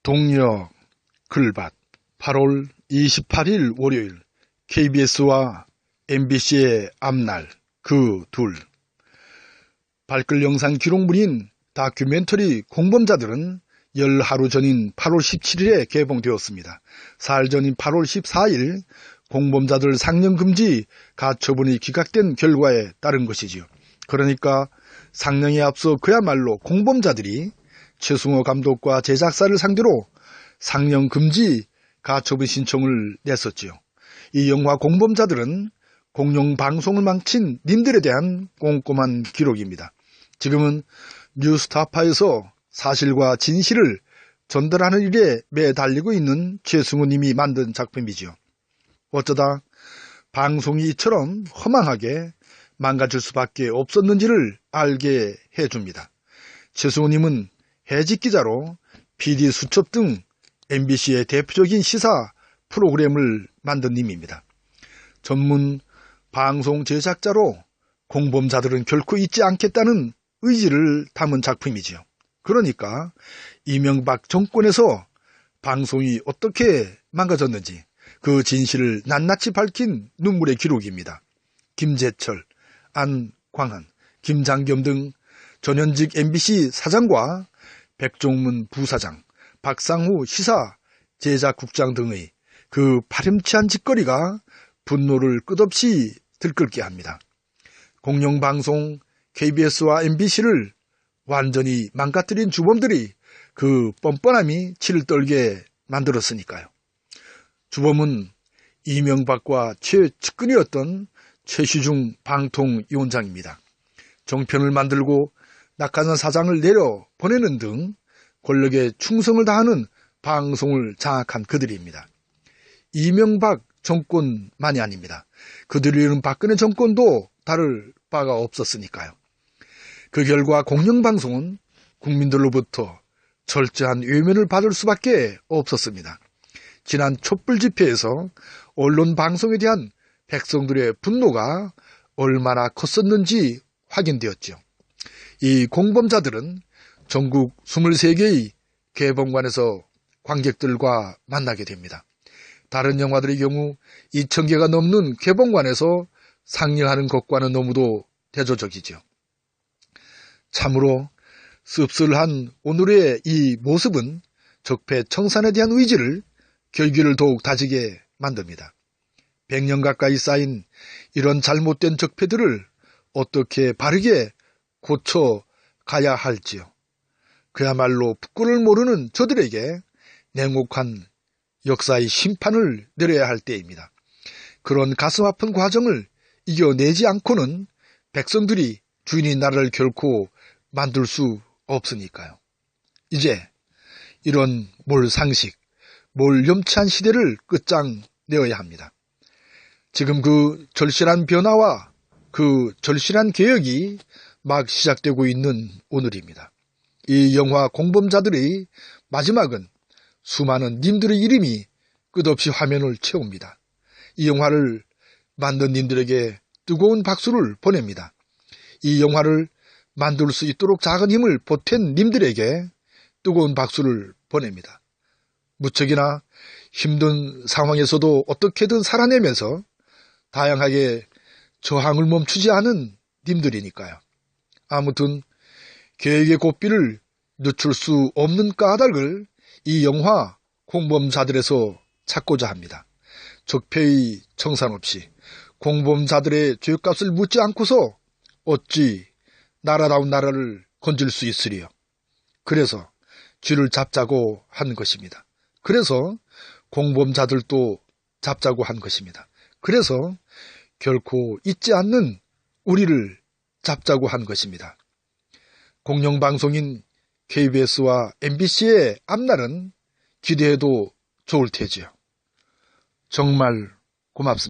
동력 글밭 8월 28일 월요일 KBS와 MBC의 앞날 그 둘. 발글 영상 기록물인 다큐멘터리 공범자들은 열 하루 전인 8월 17일에 개봉되었습니다. 사흘 전인 8월 14일 공범자들 상영금지 가처분이 기각된 결과에 따른 것이지요. 그러니까 상영에 앞서 그야말로 공범자들이 최승호 감독과 제작사를 상대로 상영금지 가처분 신청을 냈었지요. 이 영화 공범자들은 공영방송을 망친 님들에 대한 꼼꼼한 기록입니다. 지금은 뉴스타파에서 사실과 진실을 전달하는 일에 매달리고 있는 최승호 님이 만든 작품이지요. 어쩌다 방송이 이처럼 허망하게 망가질 수밖에 없었는지를 알게 해줍니다. 최승호 님은 해직 기자로 PD 수첩 등 MBC의 대표적인 시사 프로그램을 만든 님입니다. 전문 방송 제작자로 공범자들은 결코 잊지 않겠다는 의지를 담은 작품이지요. 그러니까 이명박 정권에서 방송이 어떻게 망가졌는지 그 진실을 낱낱이 밝힌 눈물의 기록입니다. 김재철, 안광한, 김장겸 등 전현직 MBC 사장과 백종문 부사장, 박상우 시사 제작국장 등의 그 파렴치한 짓거리가 분노를 끝없이 들끓게 합니다. 공영방송 KBS와 MBC를 완전히 망가뜨린 주범들이 그 뻔뻔함이 치를 떨게 만들었으니까요. 주범은 이명박과 최측근이었던 최시중 방통위원장입니다. 정편을 만들고 낙하산 사장을 내려보내는 등 권력에 충성을 다하는 방송을 장악한 그들입니다. 이명박 정권만이 아닙니다. 그들이 이룬 박근혜 정권도 다를 바가 없었으니까요. 그 결과 공영방송은 국민들로부터 철저한 외면을 받을 수밖에 없었습니다. 지난 촛불 집회에서 언론 방송에 대한 백성들의 분노가 얼마나 컸었는지 확인되었죠. 이 공범자들은 전국 23개의 개봉관에서 관객들과 만나게 됩니다. 다른 영화들의 경우 2,000개가 넘는 개봉관에서 상영하는 것과는 너무도 대조적이죠. 참으로 씁쓸한 오늘의 이 모습은 적폐청산에 대한 의지를 결기를 더욱 다지게 만듭니다. 100년 가까이 쌓인 이런 잘못된 적폐들을 어떻게 바르게 고쳐가야 할지요. 그야말로 북구를 모르는 저들에게 냉혹한 역사의 심판을 내려야 할 때입니다. 그런 가슴 아픈 과정을 이겨내지 않고는 백성들이 주인인 나라를 결코 만들 수 없으니까요. 이제 이런 몰상식, 몰염치한 시대를 끝장내어야 합니다. 지금 그 절실한 변화와 그 절실한 개혁이 막 시작되고 있는 오늘입니다. 이 영화 공범자들의 마지막은 수많은 님들의 이름이 끝없이 화면을 채웁니다. 이 영화를 만든 님들에게 뜨거운 박수를 보냅니다. 이 영화를 만들 수 있도록 작은 힘을 보탠 님들에게 뜨거운 박수를 보냅니다. 무척이나 힘든 상황에서도 어떻게든 살아내면서 다양하게 저항을 멈추지 않은 님들이니까요. 아무튼 계획의 고삐를 늦출 수 없는 까닭을 이 영화 공범자들에서 찾고자 합니다. 적폐의 청산 없이 공범자들의 죄값을 묻지 않고서 어찌 나라다운 나라를 건질 수 있으리요. 그래서 쥐를 잡자고 한 것입니다. 그래서 공범자들도 잡자고 한 것입니다. 그래서 결코 잊지 않는 우리를 잡자고 한 것입니다. 공영방송인 KBS와 MBC의 앞날은 기대해도 좋을 테지요. 정말 고맙습니다.